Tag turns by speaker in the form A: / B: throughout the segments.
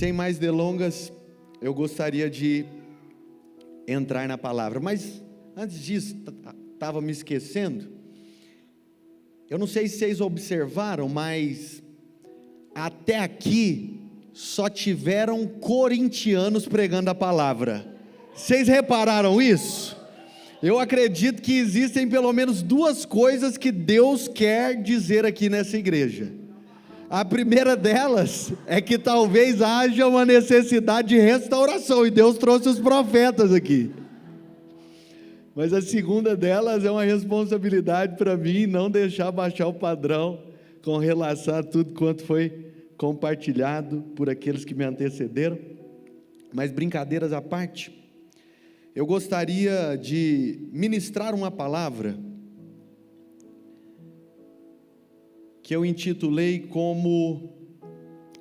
A: Sem mais delongas, eu gostaria de entrar na palavra, mas antes disso, estava me esquecendo. Eu não sei se vocês observaram, mas até aqui só tiveram corintianos pregando a palavra. Vocês repararam isso? Eu acredito que existem pelo menos duas coisas que Deus quer dizer aqui nessa igreja. A primeira delas é que talvez haja uma necessidade de restauração, e Deus trouxe os profetas aqui. Mas a segunda delas é uma responsabilidade para mim não deixar baixar o padrão com relação a tudo quanto foi compartilhado por aqueles que me antecederam. Mas brincadeiras à parte, eu gostaria de ministrar uma palavra que eu intitulei como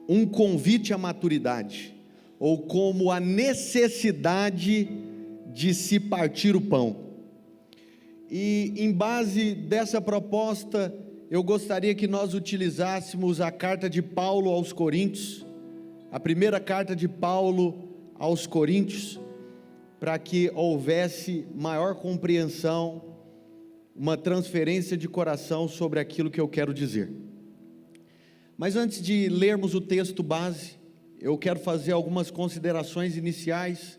A: um convite à maturidade, ou como a necessidade de se partir o pão. E em base dessa proposta, eu gostaria que nós utilizássemos a carta de Paulo aos Coríntios, a primeira carta de Paulo aos Coríntios, para que houvesse maior compreensão, uma transferência de coração sobre aquilo que eu quero dizer. Mas antes de lermos o texto base, eu quero fazer algumas considerações iniciais,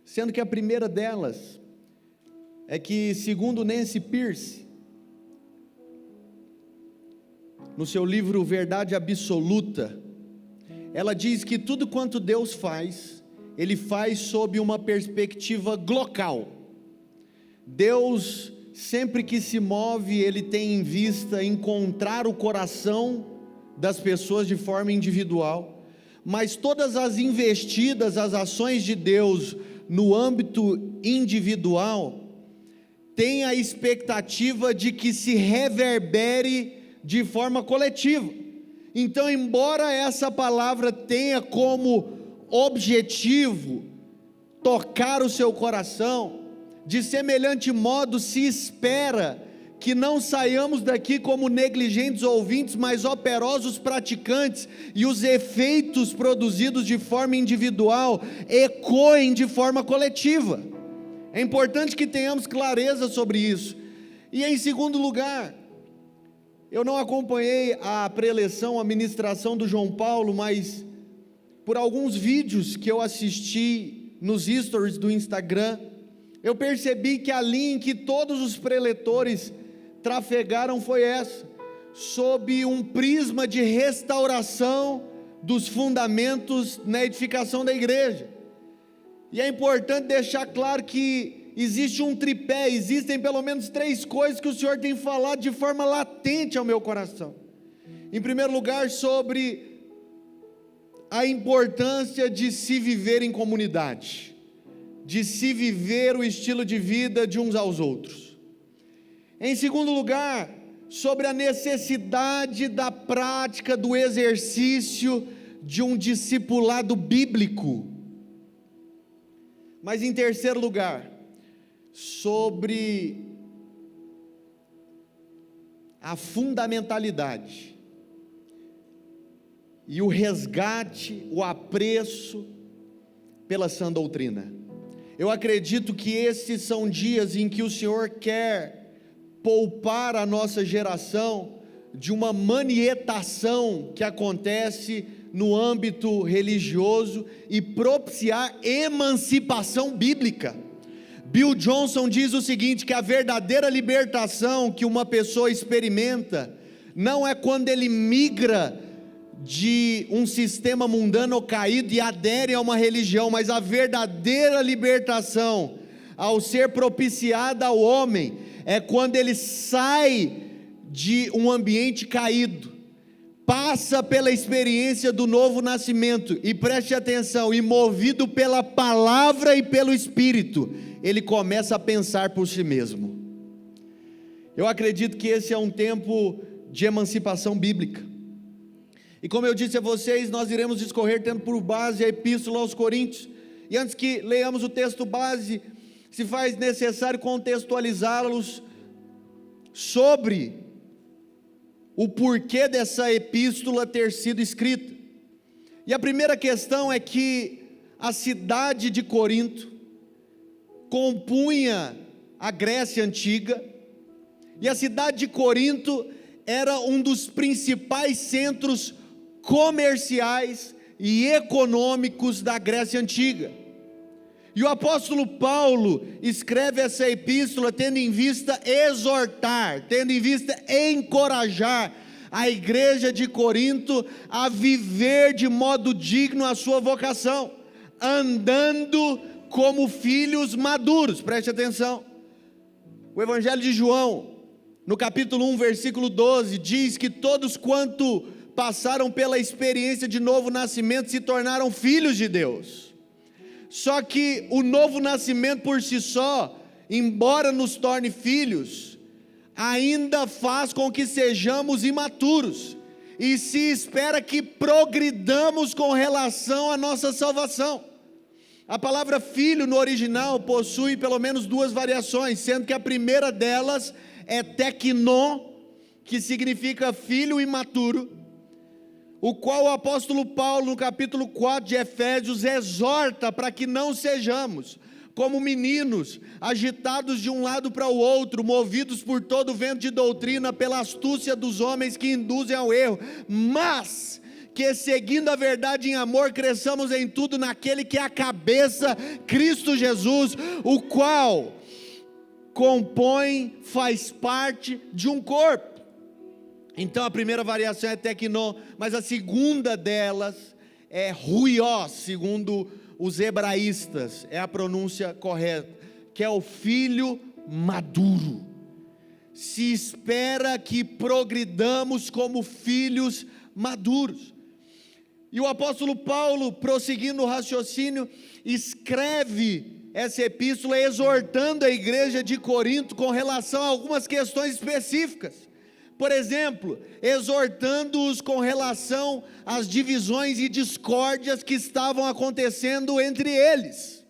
A: sendo que a primeira delas é que, segundo Nancy Pierce, no seu livro Verdade Absoluta, ela diz que tudo quanto Deus faz, Ele faz sob uma perspectiva glocal. Deus, sempre que se move, Ele tem em vista encontrar o coração das pessoas de forma individual, mas todas as investidas, as ações de Deus no âmbito individual, tem a expectativa de que se reverbere de forma coletiva. Então, embora essa palavra tenha como objetivo tocar o seu coração, de semelhante modo se espera que não saiamos daqui como negligentes ouvintes, mas operosos praticantes, e os efeitos produzidos de forma individual ecoem de forma coletiva. É importante que tenhamos clareza sobre isso. E em segundo lugar, eu não acompanhei a preleção, a ministração do João Paulo, mas por alguns vídeos que eu assisti nos stories do Instagram, eu percebi que a linha em que todos os preletores trafegaram foi essa, sob um prisma de restauração dos fundamentos na edificação da igreja. E é importante deixar claro que existe um tripé, existem pelo menos três coisas que o Senhor tem falado de forma latente ao meu coração. Em primeiro lugar, sobre a importância de se viver em comunidade, de se viver o estilo de vida de uns aos outros. Em segundo lugar, sobre a necessidade da prática, do exercício de um discipulado bíblico. Mas em terceiro lugar, sobre a fundamentalidade e o resgate, o apreço pela sã doutrina. Eu acredito que esses são dias em que o Senhor quer poupar a nossa geração de uma manietação que acontece no âmbito religioso e propiciar emancipação bíblica. Bill Johnson diz o seguinte, que a verdadeira libertação que uma pessoa experimenta não é quando ele migra de um sistema mundano caído e adere a uma religião, mas a verdadeira libertação, ao ser propiciada ao homem, é quando ele sai de um ambiente caído, passa pela experiência do novo nascimento, e preste atenção, e movido pela palavra e pelo Espírito, ele começa a pensar por si mesmo. Eu acredito que esse é um tempo de emancipação bíblica, e como eu disse a vocês, nós iremos discorrer tendo por base a epístola aos Coríntios, e antes que leiamos o texto base, se faz necessário contextualizá-los sobre o porquê dessa epístola ter sido escrita. E a primeira questão é que a cidade de Corinto compunha a Grécia Antiga, e a cidade de Corinto era um dos principais centros comerciais e econômicos da Grécia Antiga. E o apóstolo Paulo escreve essa epístola tendo em vista exortar, tendo em vista encorajar a igreja de Corinto a viver de modo digno a sua vocação, andando como filhos maduros. Preste atenção, o Evangelho de João, no capítulo 1, versículo 12, diz que todos quanto passaram pela experiência de novo nascimento se tornaram filhos de Deus. Só que o novo nascimento por si só, embora nos torne filhos, ainda faz com que sejamos imaturos, e se espera que progridamos com relação à nossa salvação. A palavra filho no original possui pelo menos duas variações, sendo que a primeira delas é teknon, que significa filho imaturo, o qual o apóstolo Paulo, no capítulo 4 de Efésios, exorta para que não sejamos como meninos, agitados de um lado para o outro, movidos por todo vento de doutrina, pela astúcia dos homens que induzem ao erro, mas que, seguindo a verdade em amor, cresçamos em tudo naquele que é a cabeça, Cristo Jesus, o qual compõe, faz parte de um corpo. Então a primeira variação é teknon, mas a segunda delas é huios, segundo os hebraístas, é a pronúncia correta, que é o filho maduro. Se espera que progridamos como filhos maduros. E o apóstolo Paulo, prosseguindo o raciocínio, escreve essa epístola exortando a igreja de Corinto com relação a algumas questões específicas. Por exemplo, exortando-os com relação às divisões e discórdias que estavam acontecendo entre eles,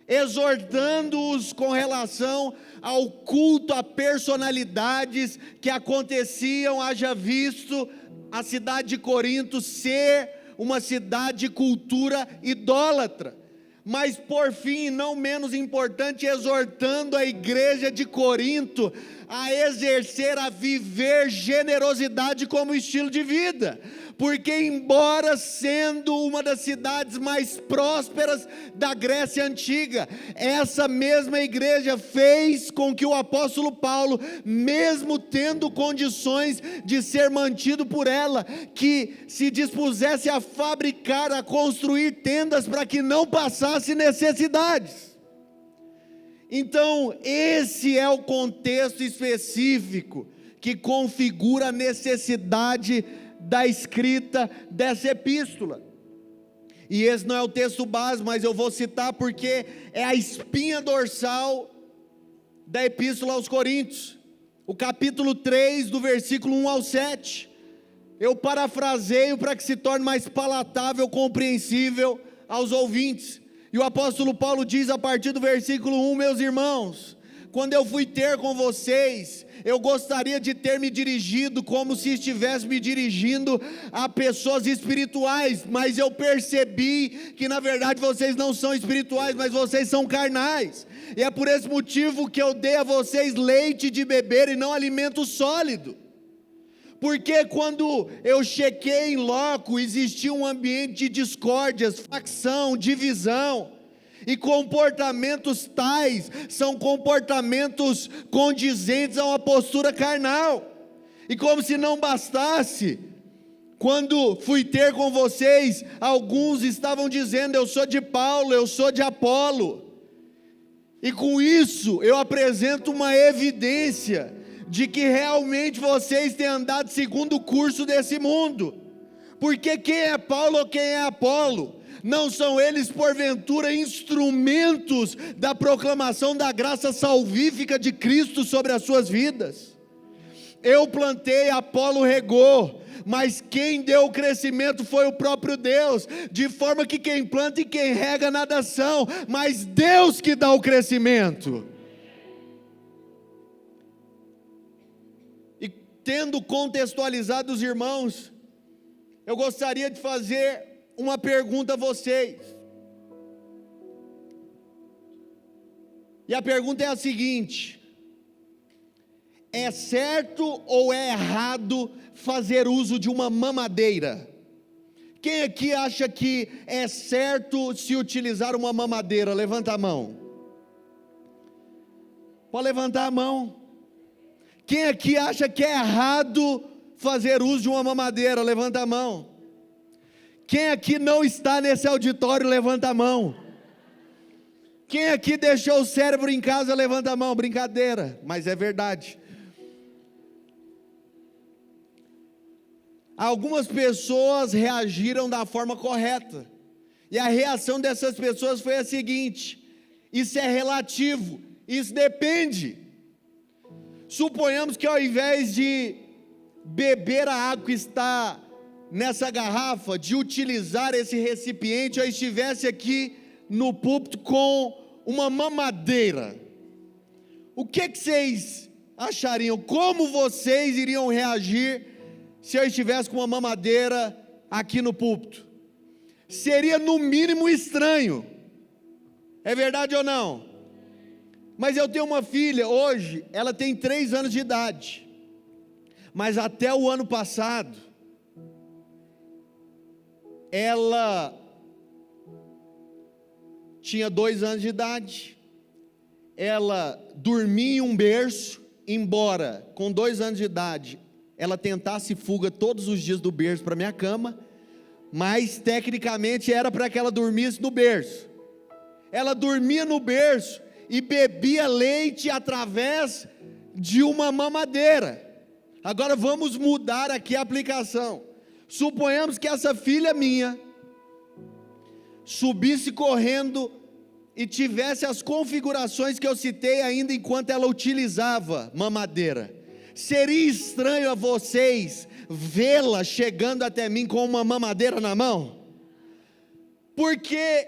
A: exortando-os com relação ao culto a personalidades que aconteciam, haja visto a cidade de Corinto ser uma cidade de cultura idólatra. Mas por fim, e não menos importante, exortando a igreja de Corinto a exercer, a viver generosidade como estilo de vida, porque embora sendo uma das cidades mais prósperas da Grécia Antiga, essa mesma igreja fez com que o apóstolo Paulo, mesmo tendo condições de ser mantido por ela, que se dispusesse a fabricar, a construir tendas para que não passasse necessidades. Então, esse é o contexto específico que configura a necessidade da escrita dessa epístola. E esse não é o texto base, mas eu vou citar porque é a espinha dorsal da epístola aos Coríntios, o capítulo 3, do versículo 1 ao 7. Eu parafraseio para que se torne mais palatável, compreensível aos ouvintes. E o apóstolo Paulo diz a partir do versículo 1: meus irmãos, quando eu fui ter com vocês, eu gostaria de ter me dirigido como se estivesse me dirigindo a pessoas espirituais, mas eu percebi que na verdade vocês não são espirituais, mas vocês são carnais, e é por esse motivo que eu dei a vocês leite de beber e não alimento sólido. Porque quando eu chequei em loco, existia um ambiente de discórdias, facção, divisão, e comportamentos tais são comportamentos condizentes a uma postura carnal. E como se não bastasse, quando fui ter com vocês, alguns estavam dizendo: eu sou de Paulo, eu sou de Apolo, e com isso eu apresento uma evidência de que realmente vocês têm andado segundo o curso desse mundo. Porque quem é Paulo ou quem é Apolo? Não são eles porventura instrumentos da proclamação da graça salvífica de Cristo sobre as suas vidas? Eu plantei, Apolo regou, mas quem deu o crescimento foi o próprio Deus, de forma que quem planta e quem rega nada são, mas Deus que dá o crescimento. Tendo contextualizado os irmãos, eu gostaria de fazer uma pergunta a vocês. E a pergunta é a seguinte: é certo ou é errado fazer uso de uma mamadeira? Quem aqui acha que é certo se utilizar uma mamadeira? Levanta a mão. Pode levantar a mão. Quem aqui acha que é errado fazer uso de uma mamadeira? Levanta a mão. Quem aqui não está nesse auditório? Levanta a mão. Quem aqui deixou o cérebro em casa? Levanta a mão. Brincadeira, mas é verdade. Algumas pessoas reagiram da forma correta, e a reação dessas pessoas foi a seguinte: isso é relativo, isso depende. Suponhamos que ao invés de beber a água que está nessa garrafa, de utilizar esse recipiente, eu estivesse aqui no púlpito com uma mamadeira. O que vocês achariam? Como vocês iriam reagir se eu estivesse com uma mamadeira aqui no púlpito? Seria no mínimo estranho. É verdade ou não? Mas eu tenho uma filha hoje, ela tem 3 anos de idade, mas até o ano passado, ela tinha 2 anos de idade, ela dormia em um berço, embora com 2 anos de idade, ela tentasse fuga todos os dias do berço para minha cama, mas tecnicamente era para que ela dormisse no berço. Ela dormia no berço e bebia leite através de uma mamadeira. Agora vamos mudar aqui a aplicação. Suponhamos que essa filha minha subisse correndo e tivesse as configurações que eu citei ainda enquanto ela utilizava mamadeira. Seria estranho a vocês vê-la chegando até mim com uma mamadeira na mão? Porque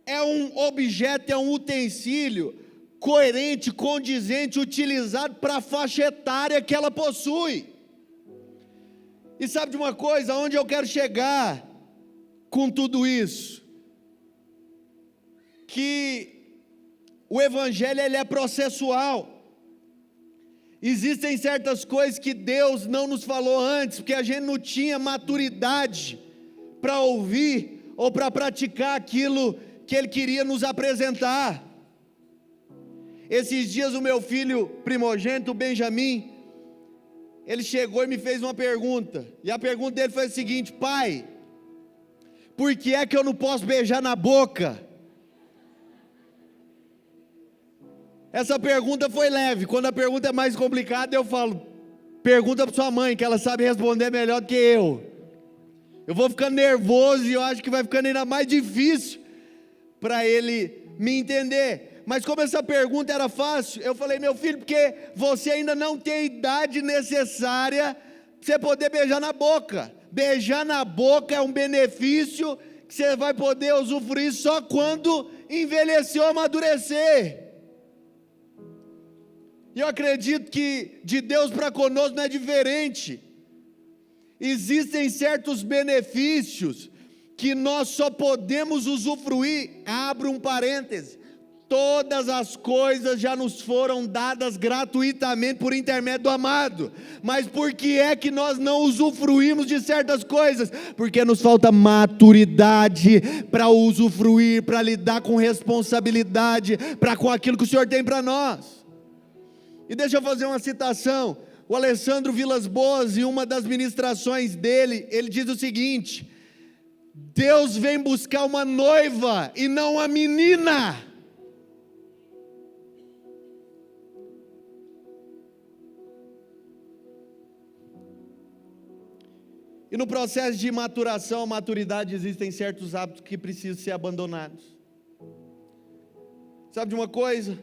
A: é um objeto, é um utensílio coerente, condizente, utilizado para a faixa etária que ela possui. E sabe de uma coisa, onde eu quero chegar com tudo isso? Que o evangelho ele é processual. Existem certas coisas que Deus não nos falou antes, porque a gente não tinha maturidade para ouvir ou para praticar aquilo que Ele queria nos apresentar. Esses dias o meu filho primogênito, Benjamin, ele chegou e me fez uma pergunta, e a pergunta dele foi a seguinte: pai, por que é que eu não posso beijar na boca? Essa pergunta foi leve. Quando a pergunta é mais complicada, eu falo: pergunta para sua mãe, que ela sabe responder melhor do que eu. Eu vou ficando nervoso e eu acho que vai ficando ainda mais difícil para ele me entender. Mas como essa pergunta era fácil, eu falei: meu filho, porque você ainda não tem a idade necessária para você poder beijar na boca. Beijar na boca é um benefício que você vai poder usufruir só quando envelhecer ou amadurecer. E eu acredito que de Deus para conosco não é diferente. Existem certos benefícios que nós só podemos usufruir. Abro um parêntese: todas as coisas já nos foram dadas gratuitamente por intermédio do amado. Mas por que é que nós não usufruímos de certas coisas? Porque nos falta maturidade para usufruir, para lidar com responsabilidade, para com aquilo que o Senhor tem para nós. E deixa eu fazer uma citação. O Alessandro Vilas Boas, em uma das ministrações dele, ele diz o seguinte: Deus vem buscar uma noiva e não uma menina. E no processo de maturação, maturidade, existem certos hábitos que precisam ser abandonados. Sabe de uma coisa?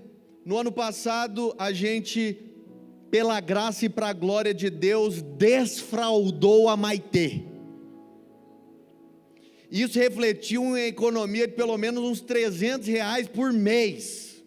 A: No ano passado, a gente, pela graça e para a glória de Deus, desfraudou a Maitê. Isso refletiu em economia de pelo menos uns R$300 por mês.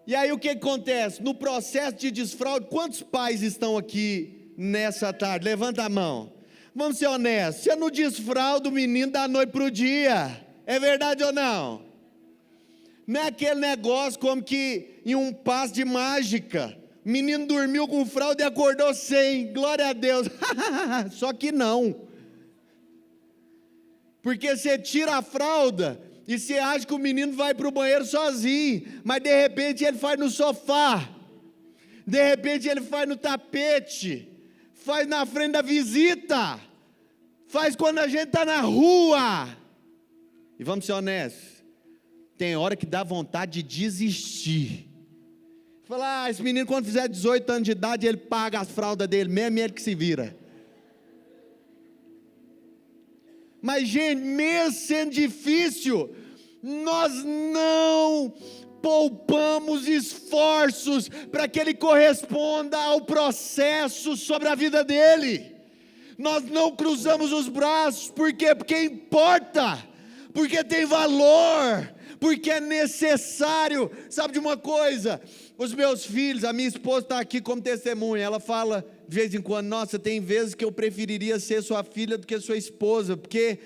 A: E aí o que acontece? No processo de desfraude, quantos pais estão aqui nessa tarde? Levanta a mão. Vamos ser honestos, você não desfralda o menino da noite para o dia, é verdade ou não? Não é aquele negócio como que em um passe de mágica, o menino dormiu com fralda e acordou sem, glória a Deus, só que não, porque você tira a fralda e você acha que o menino vai para o banheiro sozinho, mas de repente ele faz no sofá, de repente ele faz no tapete, faz na frente da visita, faz quando a gente está na rua. E vamos ser honestos, tem hora que dá vontade de desistir, falar, esse menino quando fizer 18 anos de idade, ele paga as fraldas dele mesmo e ele que se vira. Mas gente, mesmo sendo difícil, nós não poupamos esforços para que ele corresponda ao processo sobre a vida dele. Nós não cruzamos os braços, por quê? Porque importa, porque tem valor, porque é necessário. Sabe de uma coisa? Os meus filhos, a minha esposa está aqui como testemunha, ela fala de vez em quando, nossa, tem vezes que eu preferiria ser sua filha do que sua esposa, porque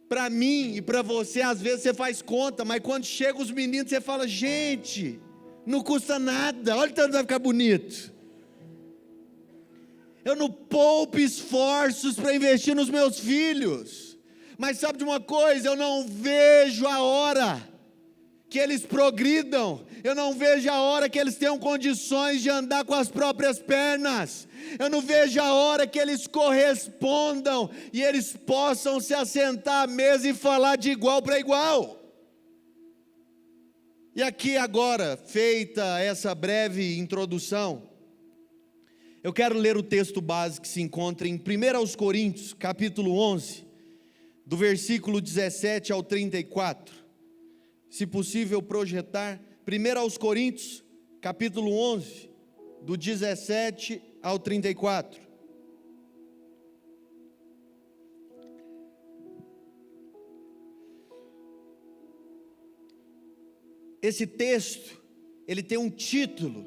A: para mim e para você, às vezes você faz conta, mas quando chegam os meninos, você fala, gente, não custa nada, olha o tanto vai ficar bonito. Eu não poupo esforços para investir nos meus filhos, mas sabe de uma coisa, eu não vejo a hora que eles progridam, eu não vejo a hora que eles tenham condições de andar com as próprias pernas, eu não vejo a hora que eles correspondam e eles possam se assentar à mesa e falar de igual para igual. E aqui agora, feita essa breve introdução, eu quero ler o texto base que se encontra em 1 Coríntios, capítulo 11, do versículo 17 ao 34, se possível projetar, 1 Coríntios, capítulo 11, do 17 ao 34. Esse texto, ele tem um título,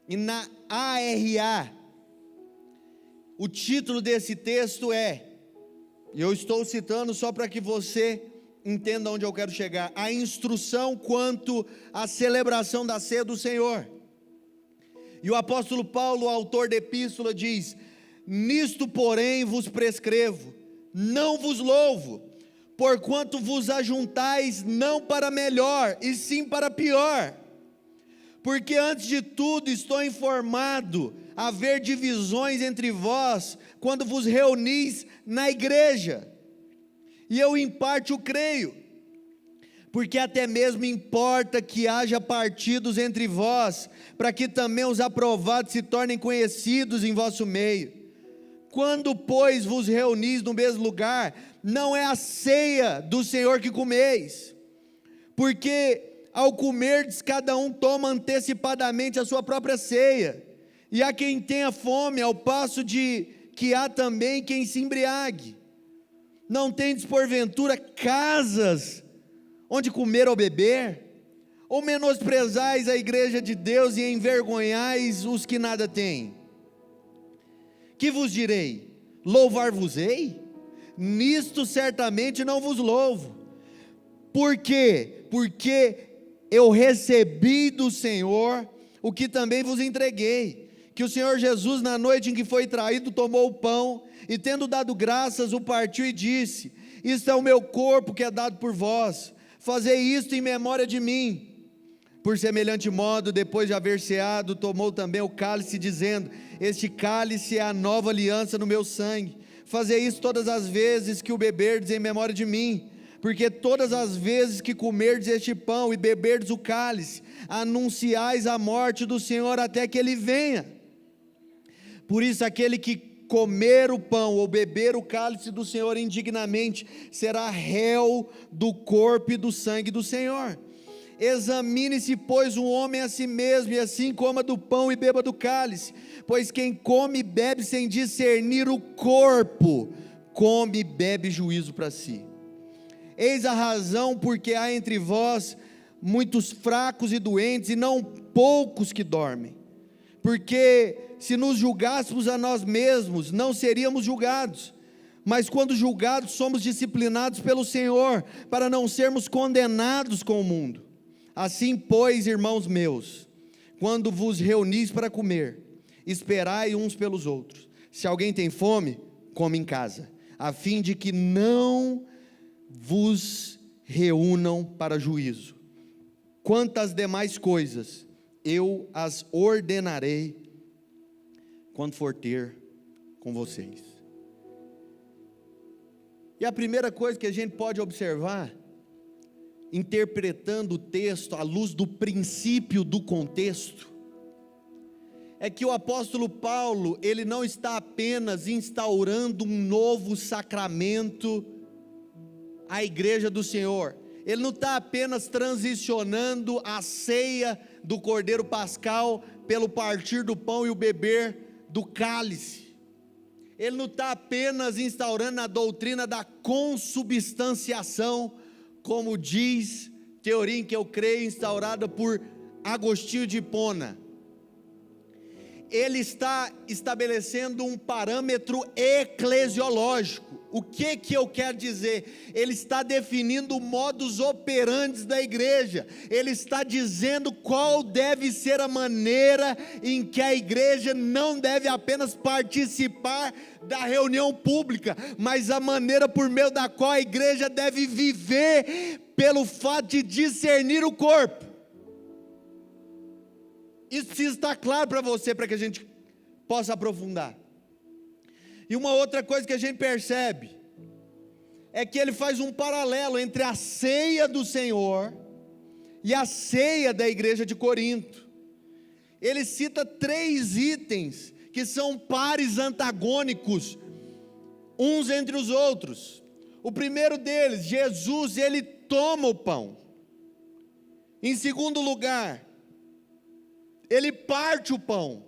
A: e na ARA, o título desse texto é, e eu estou citando só para que você entenda onde eu quero chegar, a instrução quanto à celebração da ceia do Senhor. E o apóstolo Paulo, autor da epístola, diz, nisto porém vos prescrevo, não vos louvo, porquanto vos ajuntais não para melhor, e sim para pior, porque antes de tudo estou informado, haver divisões entre vós, quando vos reunis na igreja, e eu em parte o creio, porque até mesmo importa que haja partidos entre vós, para que também os aprovados se tornem conhecidos em vosso meio. Quando, pois, vos reunis no mesmo lugar, não é a ceia do Senhor que comeis, porque ao comerdes, cada um toma antecipadamente a sua própria ceia, e há quem tenha fome, ao passo de que há também quem se embriague. Não tendes porventura casas onde comer ou beber? Ou menosprezais a igreja de Deus e envergonhais os que nada têm? Que vos direi? Louvar-vos-ei? Nisto certamente não vos louvo. Por quê? Porque eu recebi do Senhor o que também vos entreguei, que o Senhor Jesus, na noite em que foi traído, tomou o pão, e tendo dado graças, o partiu e disse, isto é o meu corpo que é dado por vós, fazei isto em memória de mim. Por semelhante modo, depois de haver ceado, tomou também o cálice, dizendo, este cálice é a nova aliança no meu sangue, fazei isso todas as vezes que o beberdes em memória de mim, porque todas as vezes que comerdes este pão e beberdes o cálice, anunciais a morte do Senhor até que Ele venha. Por isso aquele que comer o pão ou beber o cálice do Senhor indignamente, será réu do corpo e do sangue do Senhor. Examine-se, pois, o homem a si mesmo, e assim coma do pão e beba do cálice, pois quem come e bebe sem discernir o corpo, come e bebe juízo para si. Eis a razão porque há entre vós muitos fracos e doentes, e não poucos que dormem. porque se nos julgássemos a nós mesmos, não seríamos julgados, mas quando julgados, somos disciplinados pelo Senhor, para não sermos condenados com o mundo. Assim, pois, irmãos meus, quando vos reunis para comer, esperai uns pelos outros. Se alguém tem fome, come em casa, a fim de que não vos reúnam para juízo. Quanto às demais coisas, eu as ordenarei quando for ter com vocês. E a primeira coisa que a gente pode observar, interpretando o texto à luz do princípio do contexto, é que o apóstolo Paulo, ele não está apenas instaurando um novo sacramento à igreja do Senhor, ele não está apenas transicionando a ceia do Cordeiro Pascal pelo partir do pão e o beber do cálice, ele não está apenas instaurando a doutrina da consubstanciação, como diz teoria em que eu creio, instaurada por Agostinho de Hipona. Ele está estabelecendo um parâmetro eclesiológico. O que eu quero dizer? Ele está definindo o modus operandi da igreja, ele está dizendo qual deve ser a maneira em que a igreja não deve apenas participar da reunião pública, mas a maneira por meio da qual a igreja deve viver, pelo fato de discernir o corpo. Isso precisa estar claro para você, para que a gente possa aprofundar. E uma outra coisa que a gente percebe, é que ele faz um paralelo entre a ceia do Senhor e a ceia da igreja de Corinto. Ele cita 3 itens, que são pares antagônicos, uns entre os outros. O primeiro deles, Jesus, ele toma o pão. Em segundo lugar, ele parte o pão.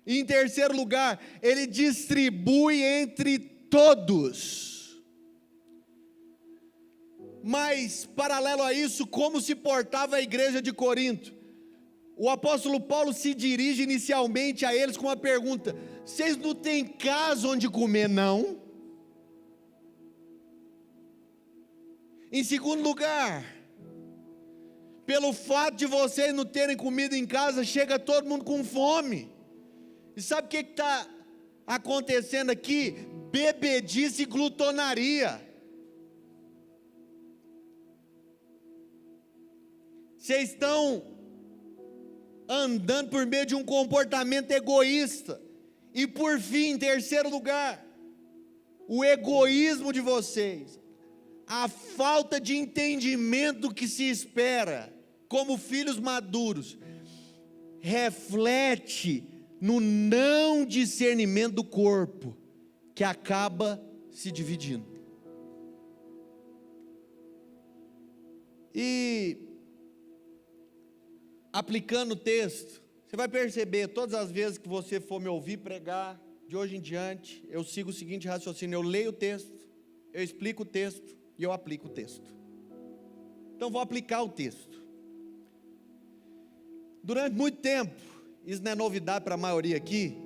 A: E em terceiro lugar, ele distribui entre todos. Mas, paralelo a isso, como se portava a igreja de Corinto? O apóstolo Paulo se dirige inicialmente a eles com uma pergunta: vocês não têm casa onde comer, não? Em segundo lugar, pelo fato de vocês não terem comida em casa, chega todo mundo com fome. E sabe o que está acontecendo aqui? Bebedice e glutonaria. Vocês estão andando por meio de um comportamento egoísta. E por fim, em terceiro lugar, o egoísmo de vocês, a falta de entendimento do que se espera como filhos maduros, reflete no não discernimento do corpo, que acaba se dividindo. E aplicando o texto, você vai perceber, todas as vezes que você for me ouvir pregar, de hoje em diante, eu sigo o seguinte raciocínio: eu leio o texto, eu explico o texto e eu aplico o texto. Então vou aplicar o texto. Durante muito tempo, isso não é novidade para a maioria aqui,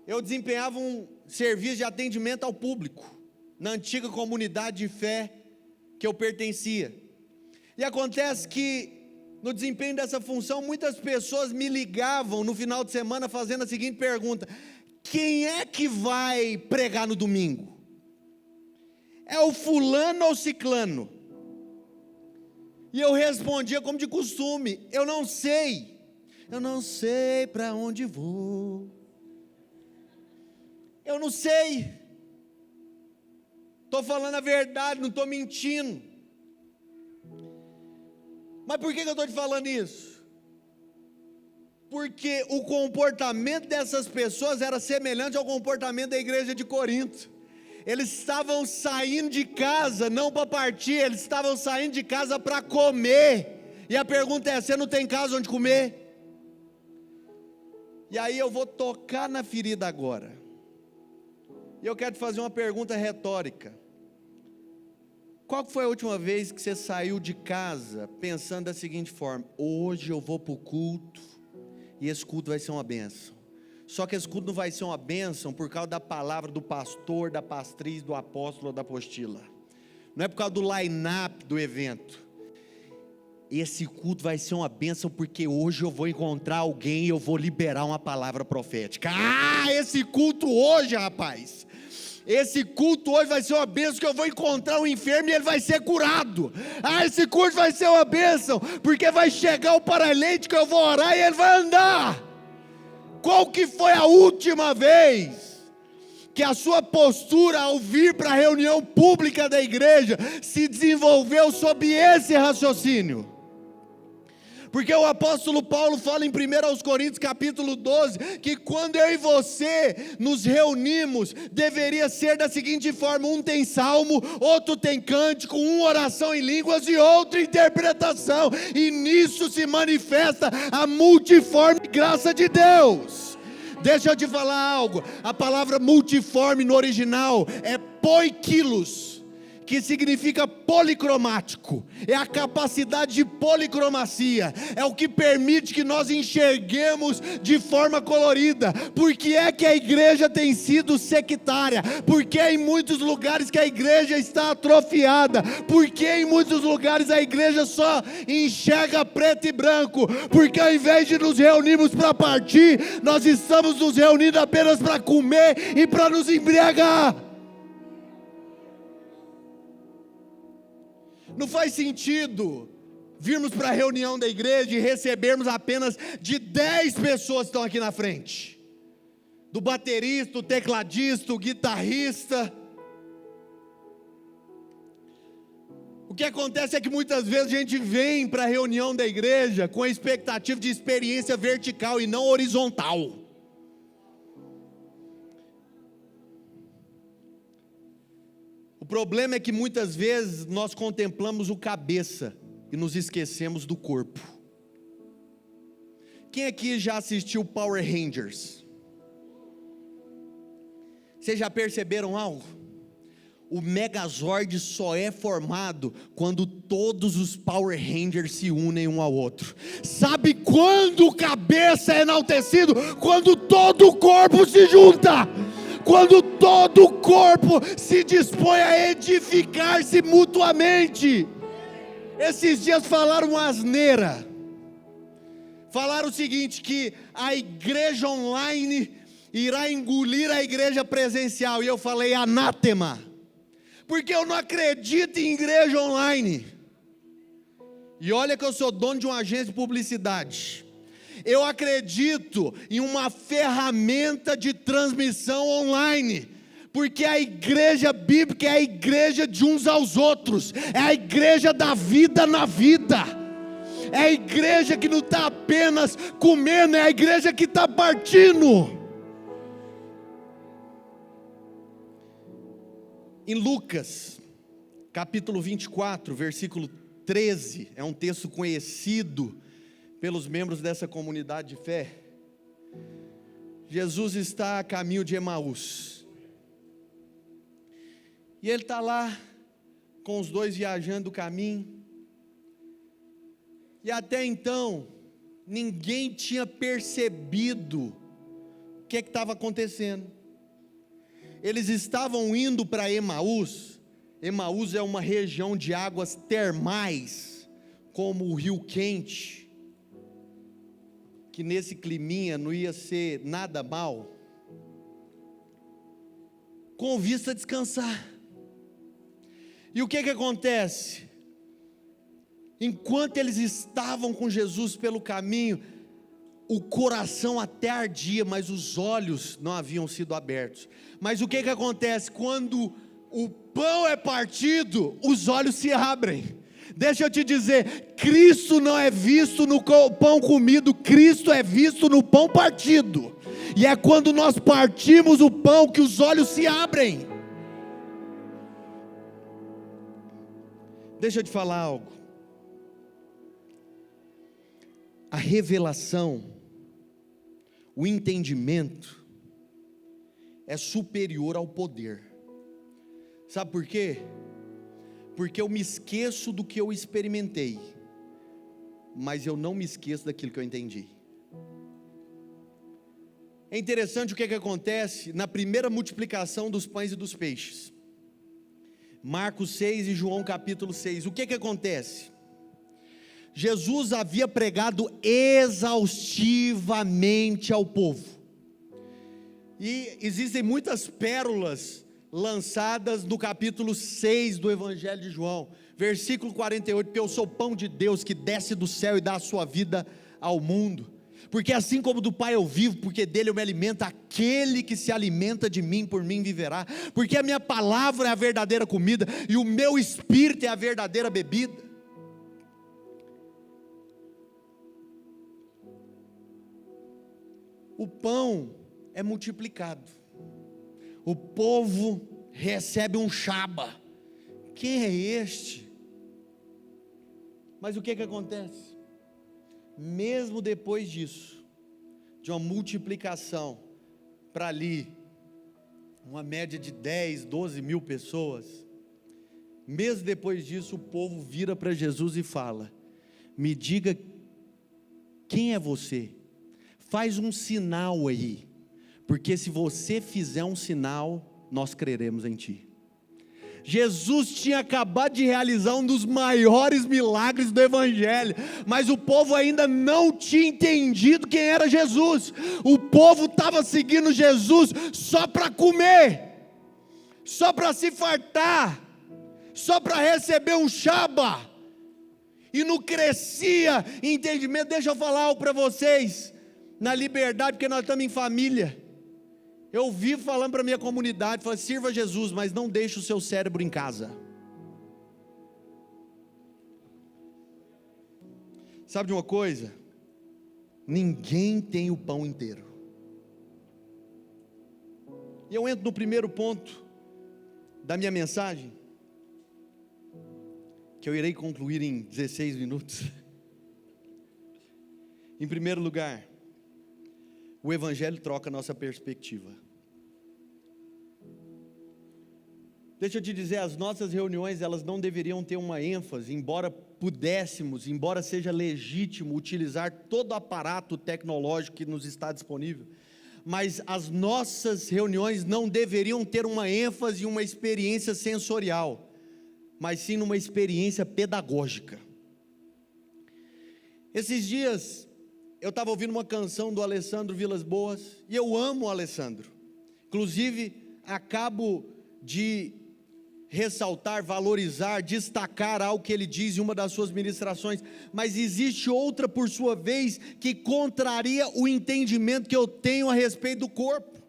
A: eu desempenhava um serviço de atendimento ao público, na antiga comunidade de fé que eu pertencia. E acontece que, no desempenho dessa função, muitas pessoas me ligavam no final de semana fazendo a seguinte pergunta: quem é que vai pregar no domingo? É o fulano ou ciclano? E eu respondia como de costume: eu não sei para onde vou, eu não sei, estou falando a verdade, não estou mentindo. Mas por que eu estou te falando isso? Porque o comportamento dessas pessoas era semelhante ao comportamento da igreja de Corinto. Eles estavam saindo de casa não para partir, eles estavam saindo de casa para comer. E a pergunta é: você não tem casa onde comer? E aí eu vou tocar na ferida agora. E eu quero te fazer uma pergunta retórica. Qual foi a última vez que você saiu de casa pensando da seguinte forma: hoje eu vou para o culto e esse culto vai ser uma bênção. Só que esse culto não vai ser uma bênção por causa da palavra do pastor, da pastriz, do apóstolo ou da apostila. Não é por causa do line-up do evento. Esse culto vai ser uma bênção porque hoje eu vou encontrar alguém e eu vou liberar uma palavra profética. Esse culto hoje, rapaz, esse culto hoje vai ser uma bênção, que eu vou encontrar um enfermo e ele vai ser curado. Esse culto vai ser uma bênção, porque vai chegar o paralítico, eu vou orar e ele vai andar. Qual que foi a última vez que a sua postura ao vir para a reunião pública da igreja se desenvolveu sob esse raciocínio? Porque o apóstolo Paulo fala em 1 Coríntios capítulo 12, que quando eu e você nos reunimos, deveria ser da seguinte forma: um tem salmo, outro tem cântico, um oração em línguas e outro interpretação, e nisso se manifesta a multiforme graça de Deus. Deixa eu te falar algo, a palavra multiforme no original é poikilos, que significa policromático, é a capacidade de policromacia, é o que permite que nós enxerguemos de forma colorida. Por que é que a igreja tem sido sectária? Por que em muitos lugares que a igreja está atrofiada? Por que em muitos lugares a igreja só enxerga preto e branco? Porque ao invés de nos reunirmos para partir, nós estamos nos reunindo apenas para comer e para nos embriagar. Não faz sentido virmos para a reunião da igreja e recebermos apenas de 10 pessoas que estão aqui na frente, do baterista, o tecladista, o guitarrista. O que acontece é que muitas vezes a gente vem para a reunião da igreja com a expectativa de experiência vertical e não horizontal. O problema é que muitas vezes nós contemplamos o cabeça e nos esquecemos do corpo. Quem aqui já assistiu Power Rangers? Vocês já perceberam algo? O Megazord só é formado quando todos os Power Rangers se unem um ao outro. Sabe quando o cabeça é enaltecido? Quando todo o corpo se junta. Quando todo o corpo se dispõe a edificar-se mutuamente. Esses dias falaram uma asneira. Falaram o seguinte, que a igreja online irá engolir a igreja presencial. E eu falei, anátema. Porque eu não acredito em igreja online. E olha que eu sou dono de uma agência de publicidade. Eu acredito em uma ferramenta de transmissão online, porque a igreja bíblica é a igreja de uns aos outros, é a igreja da vida na vida, é a igreja que não está apenas comendo, é a igreja que está partindo. Em Lucas, capítulo 24, versículo 13, é um texto conhecido pelos membros dessa comunidade de fé. Jesus está a caminho de Emaús, e ele está lá, com os dois viajando o caminho, e até então, ninguém tinha percebido o que estava acontecendo. Eles estavam indo para Emaús. Emaús é uma região de águas termais, como o Rio Quente, que nesse climinha não ia ser nada mal, com vista a descansar. E o que acontece? Enquanto eles estavam com Jesus pelo caminho, o coração até ardia, mas os olhos não haviam sido abertos. Mas o que acontece? Quando o pão é partido, os olhos se abrem. Deixa eu te dizer, Cristo não é visto no pão comido, Cristo é visto no pão partido. E é quando nós partimos o pão que os olhos se abrem. Deixa eu te falar algo. A revelação, o entendimento é superior ao poder. Sabe por quê? Porque eu me esqueço do que eu experimentei, mas eu não me esqueço daquilo que eu entendi. É interessante o que acontece na primeira multiplicação dos pães e dos peixes. Marcos 6 e João capítulo 6. O que acontece? Jesus havia pregado exaustivamente ao povo. E existem muitas pérolas lançadas no capítulo 6 do Evangelho de João. Versículo 48, porque eu sou o pão de Deus que desce do céu e dá a sua vida ao mundo. Porque assim como do Pai eu vivo, porque dele eu me alimento, aquele que se alimenta de mim, por mim viverá. Porque a minha palavra é a verdadeira comida, e o meu espírito é a verdadeira bebida. O pão é multiplicado, o povo recebe um shaba. Quem é este? Mas o que acontece? Mesmo depois disso, de uma multiplicação para ali, uma média de 10, 12 mil pessoas, mesmo depois disso, o povo vira para Jesus e fala: me diga quem é você, faz um sinal aí, porque se você fizer um sinal, nós creremos em ti. Jesus tinha acabado de realizar um dos maiores milagres do Evangelho, mas o povo ainda não tinha entendido quem era Jesus. O povo estava seguindo Jesus só para comer, só para se fartar, só para receber um shaba, e não crescia em entendimento. Deixa eu falar algo para vocês, na liberdade, porque nós estamos em família. Eu vivo falando para a minha comunidade, falo, sirva Jesus, mas não deixe o seu cérebro em casa. Sabe de uma coisa? Ninguém tem o pão inteiro. E eu entro no primeiro ponto da minha mensagem, que eu irei concluir em 16 minutos. Em primeiro lugar, o Evangelho troca a nossa perspectiva. Deixa eu te dizer, as nossas reuniões, elas não deveriam ter uma ênfase, embora pudéssemos, embora seja legítimo utilizar todo o aparato tecnológico que nos está disponível, mas as nossas reuniões não deveriam ter uma ênfase em uma experiência sensorial, mas sim numa experiência pedagógica. Esses dias, eu estava ouvindo uma canção do Alessandro Vilas Boas, e eu amo o Alessandro, inclusive acabo de ressaltar, valorizar, destacar algo que ele diz em uma das suas ministrações, mas existe outra por sua vez, que contraria o entendimento que eu tenho a respeito do corpo,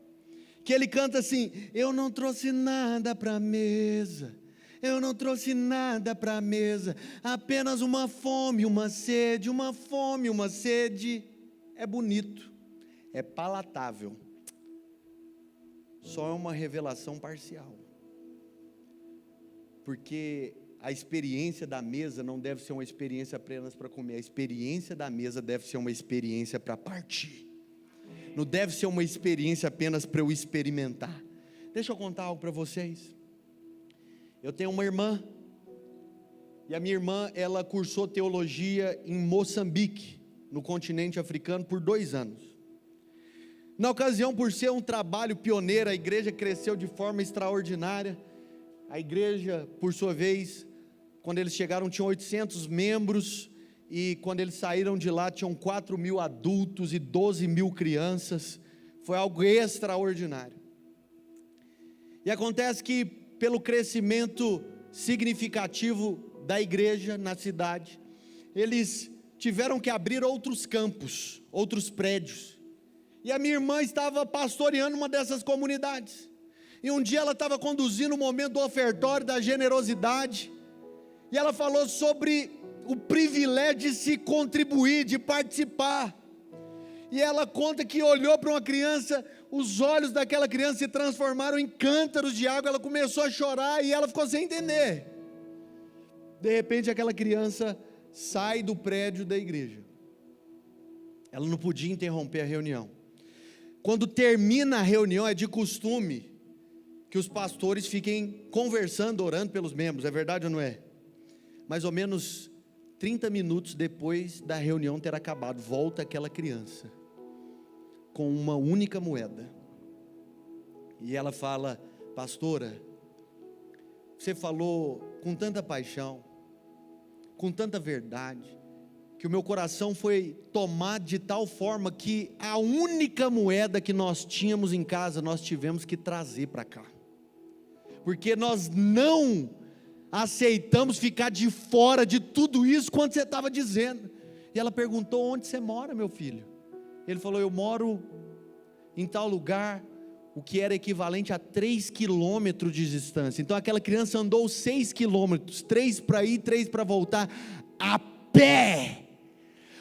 A: que ele canta assim: eu não trouxe nada para a mesa, eu não trouxe nada para a mesa, apenas uma fome, uma sede, uma fome, uma sede. É bonito, é palatável, só é uma revelação parcial, porque a experiência da mesa não deve ser uma experiência apenas para comer, a experiência da mesa deve ser uma experiência para partir, não deve ser uma experiência apenas para eu experimentar. Deixa eu contar algo para vocês. Eu tenho uma irmã, e a minha irmã, ela cursou teologia em Moçambique, no continente africano, por 2 anos. Na ocasião, por ser um trabalho pioneiro, a igreja cresceu de forma extraordinária. A igreja, por sua vez, quando eles chegaram, tinham 800 membros, e quando eles saíram de lá, tinham 4.000 adultos e 12.000 crianças. Foi algo extraordinário. E acontece que, pelo crescimento significativo da igreja na cidade, eles tiveram que abrir outros campos, outros prédios, e a minha irmã estava pastoreando uma dessas comunidades, e um dia ela estava conduzindo o momento do ofertório, da generosidade, e ela falou sobre o privilégio de se contribuir, de participar, e ela conta que olhou para uma criança, os olhos daquela criança se transformaram em cântaros de água, ela começou a chorar, e ela ficou sem entender. De repente aquela criança sai do prédio da igreja, ela não podia interromper a reunião. Quando termina a reunião, é de costume que os pastores fiquem conversando, orando pelos membros, é verdade ou não é? Mais ou menos 30 minutos depois da reunião ter acabado, volta aquela criança, com uma única moeda. E ela fala: pastora, você falou com tanta paixão, com tanta verdade, que o meu coração foi tomado de tal forma que a única moeda que nós tínhamos em casa, nós tivemos que trazer para cá, porque nós não aceitamos ficar de fora de tudo isso quando você estava dizendo. E ela perguntou: onde você mora, meu filho? Ele falou: eu moro em tal lugar, o que era equivalente a 3 quilômetros de distância. Então aquela criança andou 6 quilômetros, 3 para ir, 3 para voltar, a pé.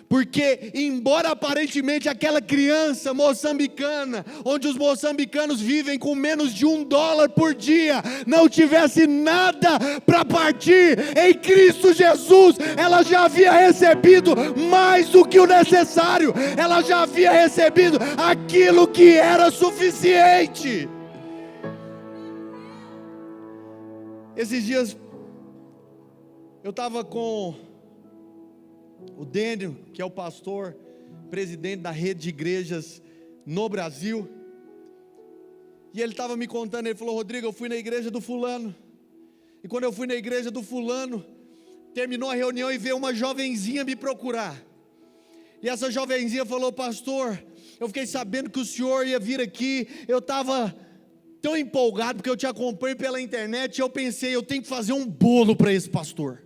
A: Porque embora aparentemente aquela criança moçambicana, onde os moçambicanos vivem com menos de $1 por dia, não tivesse nada para partir, em Cristo Jesus, ela já havia recebido mais do que o necessário, ela já havia recebido aquilo que era suficiente. Esses dias, eu estava com o Dênio, que é o pastor, presidente da rede de igrejas no Brasil, e ele estava me contando, ele falou: Rodrigo, eu fui na igreja do fulano, e quando eu fui na igreja do fulano, terminou a reunião e veio uma jovenzinha me procurar, e essa jovenzinha falou: pastor, eu fiquei sabendo que o senhor ia vir aqui, eu estava tão empolgado, porque eu te acompanho pela internet, e eu pensei, eu tenho que fazer um bolo para esse pastor.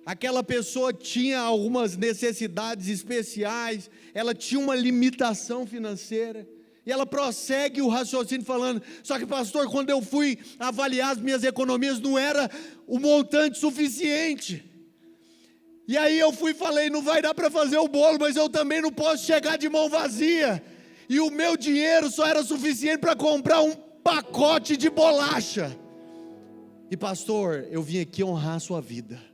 A: Aquela pessoa tinha algumas necessidades especiais, ela tinha uma limitação financeira, e ela prossegue o raciocínio falando: só que pastor, quando eu fui avaliar as minhas economias, não era o montante suficiente, e aí eu fui e falei: não vai dar para fazer o bolo, mas eu também não posso chegar de mão vazia, e o meu dinheiro só era suficiente para comprar um pacote de bolacha, e pastor, eu vim aqui honrar a sua vida.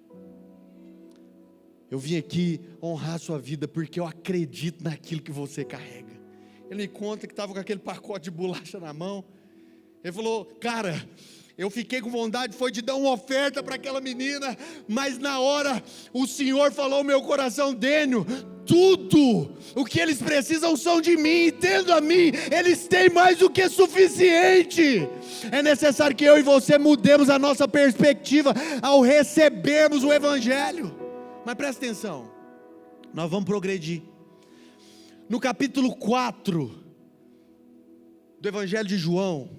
A: Eu vim aqui honrar a sua vida, porque eu acredito naquilo que você carrega. Ele me conta que estava com aquele pacote de bolacha na mão. Ele falou: cara, eu fiquei com vontade, foi de dar uma oferta para aquela menina, mas na hora o Senhor falou ao meu coração: Dênio, tudo o que eles precisam são de mim, e tendo a mim, eles têm mais do que suficiente. É necessário que eu e você mudemos a nossa perspectiva ao recebermos o Evangelho. Mas presta atenção, nós vamos progredir. No capítulo 4 do Evangelho de João,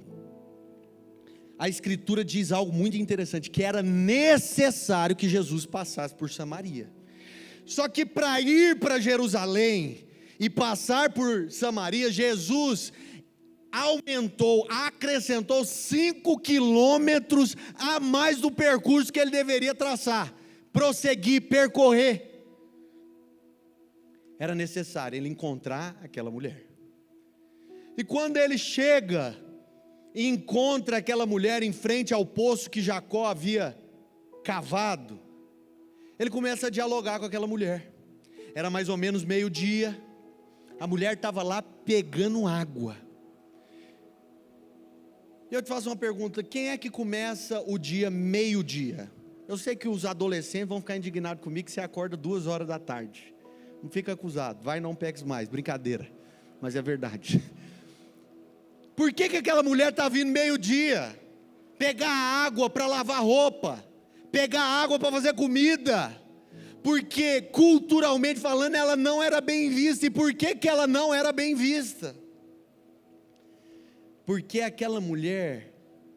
A: a Escritura diz algo muito interessante, que era necessário que Jesus passasse por Samaria. Só que para ir para Jerusalém e passar por Samaria, Jesus acrescentou 5 quilômetros a mais do percurso que ele deveria traçar, prosseguir, percorrer. Era necessário ele encontrar aquela mulher. E quando ele chega e encontra aquela mulher em frente ao poço que Jacó havia cavado, ele começa a dialogar com aquela mulher. Era mais ou menos meio-dia, a mulher estava lá pegando água. E eu te faço uma pergunta: quem é que começa o dia meio-dia? Eu sei que os adolescentes vão ficar indignados comigo que você acorda 2 horas da tarde. Não fica acusado, vai, não peques mais, brincadeira, mas é verdade. Por que aquela mulher está vindo meio-dia? Pegar água para lavar roupa, pegar água para fazer comida, porque culturalmente falando ela não era bem vista. E por que ela não era bem vista? Porque aquela mulher,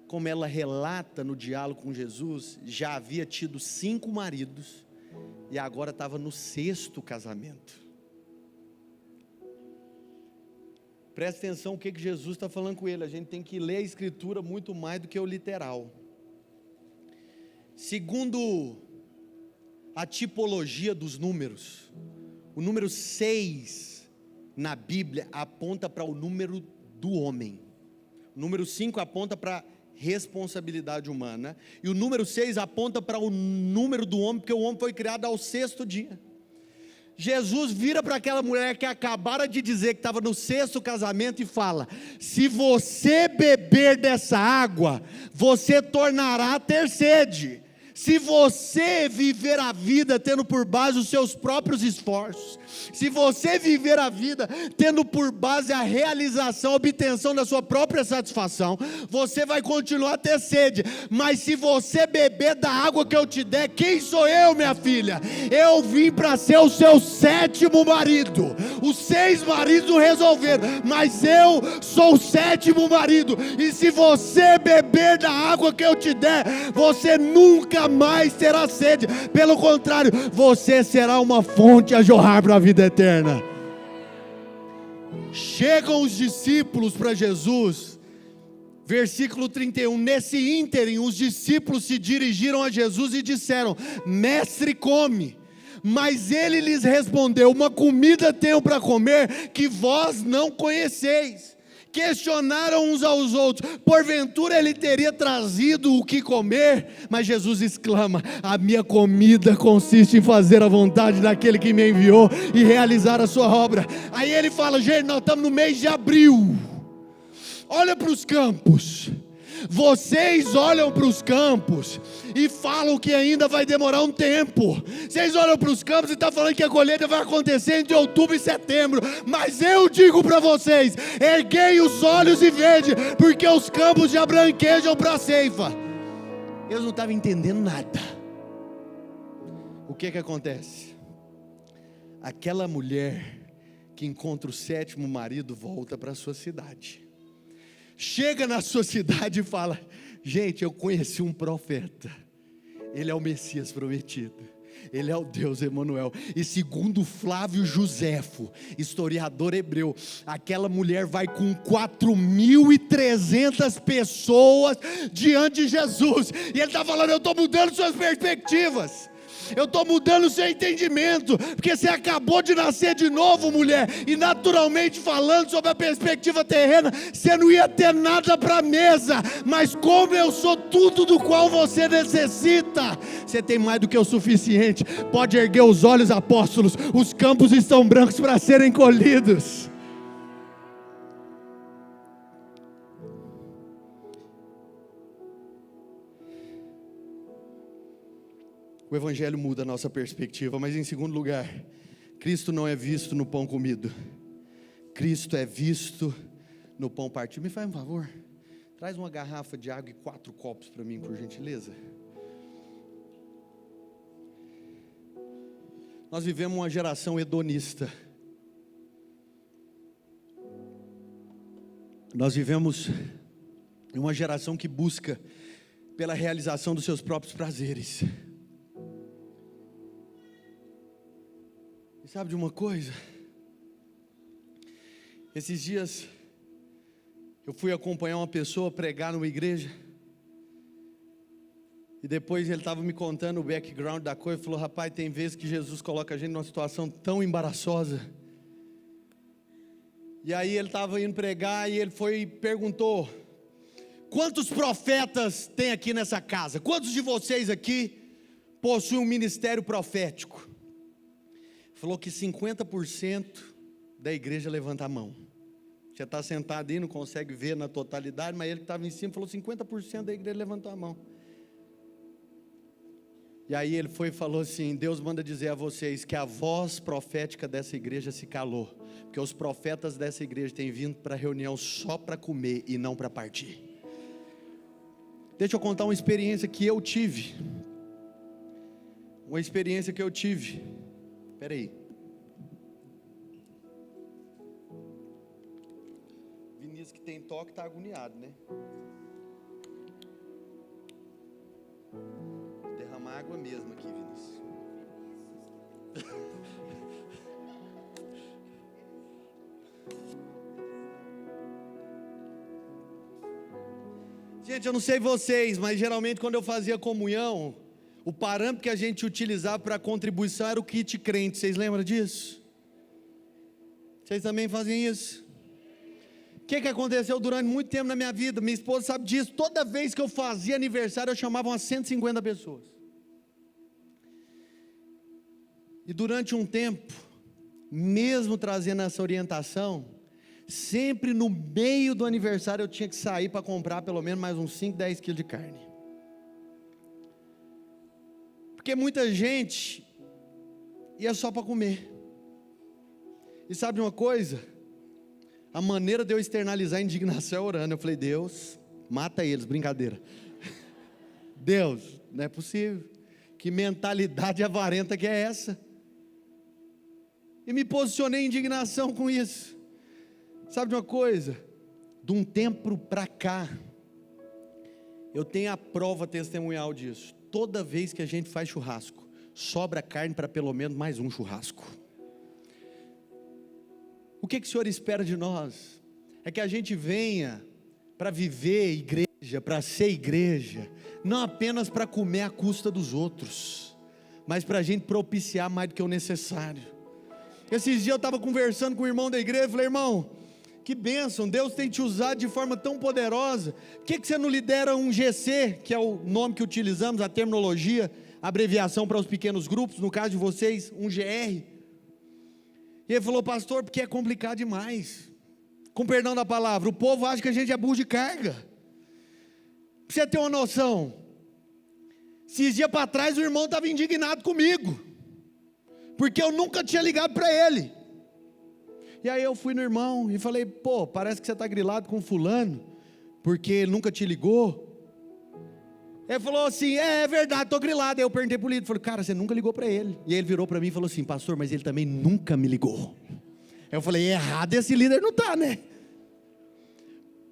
A: como ela relata no diálogo com Jesus, já havia tido 5 maridos, e agora estava no 6º casamento. Presta atenção o que Jesus está falando com ele. A gente tem que ler a Escritura muito mais do que o literal. Segundo a tipologia dos números, o número 6 na Bíblia aponta para o número do homem, o número 5 aponta para responsabilidade humana, e o número 6 aponta para o número do homem, porque o homem foi criado ao 6º dia. Jesus vira para aquela mulher que acabara de dizer que estava no 6º casamento e fala: se você beber dessa água, você tornará a ter sede. Se você viver a vida tendo por base os seus próprios esforços, se você viver a vida tendo por base a realização, a obtenção da sua própria satisfação, você vai continuar a ter sede. Mas se você beber da água que eu te der, quem sou eu, minha filha? Eu vim para ser o seu 7º marido. Os 6 maridos não resolveram, mas eu sou o 7º marido. E se você beber da água que eu te der, você nunca mais terá sede. Pelo contrário, você será uma fonte a jorrar para a vida eterna. Chegam os discípulos para Jesus, versículo 31, nesse ínterim os discípulos se dirigiram a Jesus e disseram: mestre, come. Mas ele lhes respondeu: uma comida tenho para comer que vós não conheceis. Questionaram uns aos outros: porventura ele teria trazido o que comer? Mas Jesus exclama: a minha comida consiste em fazer a vontade daquele que me enviou e realizar a sua obra. Aí ele fala: gente, nós estamos no mês de abril, olha para os campos. Vocês olham para os campos e falam que ainda vai demorar um tempo. Vocês olham para os campos e estão falando que a colheita vai acontecer entre outubro e setembro. Mas eu digo para vocês: erguei os olhos e vede, porque os campos já branquejam para a ceifa. Eles não estavam entendendo nada. O que acontece? Aquela mulher que encontra o 7º marido volta para a sua cidade. Chega na sua cidade e fala: gente, eu conheci um profeta, ele é o Messias prometido, ele é o Deus Emanuel. E segundo Flávio Josefo, historiador hebreu, aquela mulher vai com 4.300 pessoas diante de Jesus, e ele está falando: eu estou mudando suas perspectivas, eu estou mudando o seu entendimento, porque você acabou de nascer de novo, mulher, e naturalmente falando sobre a perspectiva terrena, você não ia ter nada para a mesa, mas como eu sou tudo do qual você necessita, você tem mais do que o suficiente. Pode erguer os olhos, apóstolos, os campos estão brancos para serem colhidos. O Evangelho muda a nossa perspectiva, mas em segundo lugar, Cristo não é visto no pão comido, Cristo é visto no pão partido. Me faz um favor, traz uma garrafa de água e 4 copos para mim, por gentileza. Nós vivemos uma geração hedonista, nós vivemos uma geração que busca pela realização dos seus próprios prazeres. E sabe de uma coisa? Esses dias eu fui acompanhar uma pessoa pregar numa igreja, e depois ele estava me contando o background da coisa. Falou: rapaz, tem vezes que Jesus coloca a gente numa situação tão embaraçosa. E aí ele estava indo pregar e ele perguntou: quantos profetas tem aqui nessa casa? Quantos de vocês aqui possuem um ministério profético? Falou que 50% da igreja levanta a mão. Já está sentado aí, não consegue ver na totalidade, mas ele que estava em cima falou: 50% da igreja levantou a mão. E aí ele falou assim: Deus manda dizer a vocês que a voz profética dessa igreja se calou, porque os profetas dessa igreja têm vindo para a reunião só para comer e não para partir. Deixa eu contar uma experiência que eu tive. Espera aí. Vinícius, que tem toque, está agoniado, né? Vou derramar água mesmo aqui, Vinícius. Gente, eu não sei vocês, mas geralmente quando eu fazia comunhão, o parâmetro que a gente utilizava para contribuição era o kit crente. Vocês lembram disso? Vocês também fazem isso? O que aconteceu durante muito tempo na minha vida? Minha esposa sabe disso. Toda vez que eu fazia aniversário, eu chamava umas 150 pessoas. E durante um tempo, mesmo trazendo essa orientação, sempre no meio do aniversário eu tinha que sair para comprar pelo menos mais uns 5, 10 quilos de carne. Porque muita gente ia só para comer. E sabe uma coisa? A maneira de eu externalizar a indignação é orando. Eu falei, Deus, mata eles, brincadeira. Deus, não é possível. Que mentalidade avarenta que é essa? E me posicionei em indignação com isso. Sabe de uma coisa? De um tempo para cá, eu tenho a prova testemunhal disso. Toda vez que a gente faz churrasco, sobra carne para pelo menos mais um churrasco. O que o Senhor espera de nós? É que a gente venha para viver igreja, para ser igreja, não apenas para comer à custa dos outros, mas para a gente propiciar mais do que o necessário. Esses dias eu estava conversando com o irmão da igreja, falei, irmão, que bênção, Deus tem te usado de forma tão poderosa, por que você não lidera um GC, que é o nome que utilizamos, a terminologia, a abreviação para os pequenos grupos, no caso de vocês, um GR, e ele falou, pastor, porque é complicado demais, com perdão da palavra, o povo acha que a gente é burro de carga, para você ter uma noção, esses dias para trás o irmão estava indignado comigo, porque eu nunca tinha ligado para ele, e aí eu fui no irmão e falei, pô, parece que você está grilado com fulano, porque ele nunca te ligou. Ele falou assim, é verdade, estou grilado. Aí eu perguntei para o líder, falei, cara, você nunca ligou para ele. E aí ele virou para mim e falou assim, pastor, mas ele também nunca me ligou. Aí eu falei, errado esse líder não está, né?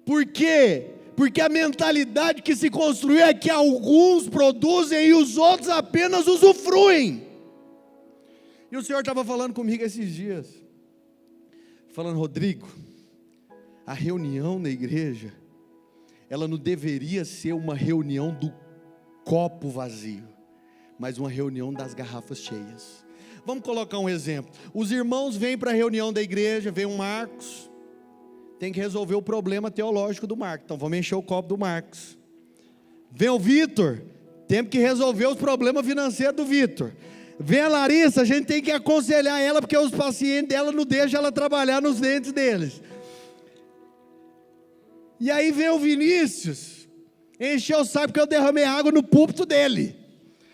A: Por quê? Porque a mentalidade que se construiu é que alguns produzem e os outros apenas usufruem. E o Senhor estava falando comigo esses dias, falando, Rodrigo, a reunião na igreja, ela não deveria ser uma reunião do copo vazio, mas uma reunião das garrafas cheias. Vamos colocar um exemplo, os irmãos vêm para a reunião da igreja, vem o Marcos, tem que resolver o problema teológico do Marcos, então vamos encher o copo do Marcos. Vem o Vitor, temos que resolver os problemas financeiros do Vitor. Vem a Larissa, a gente tem que aconselhar ela, porque os pacientes dela não deixam ela trabalhar nos dentes deles. E aí vem o Vinícius, encheu o saco porque eu derramei água no púlpito dele.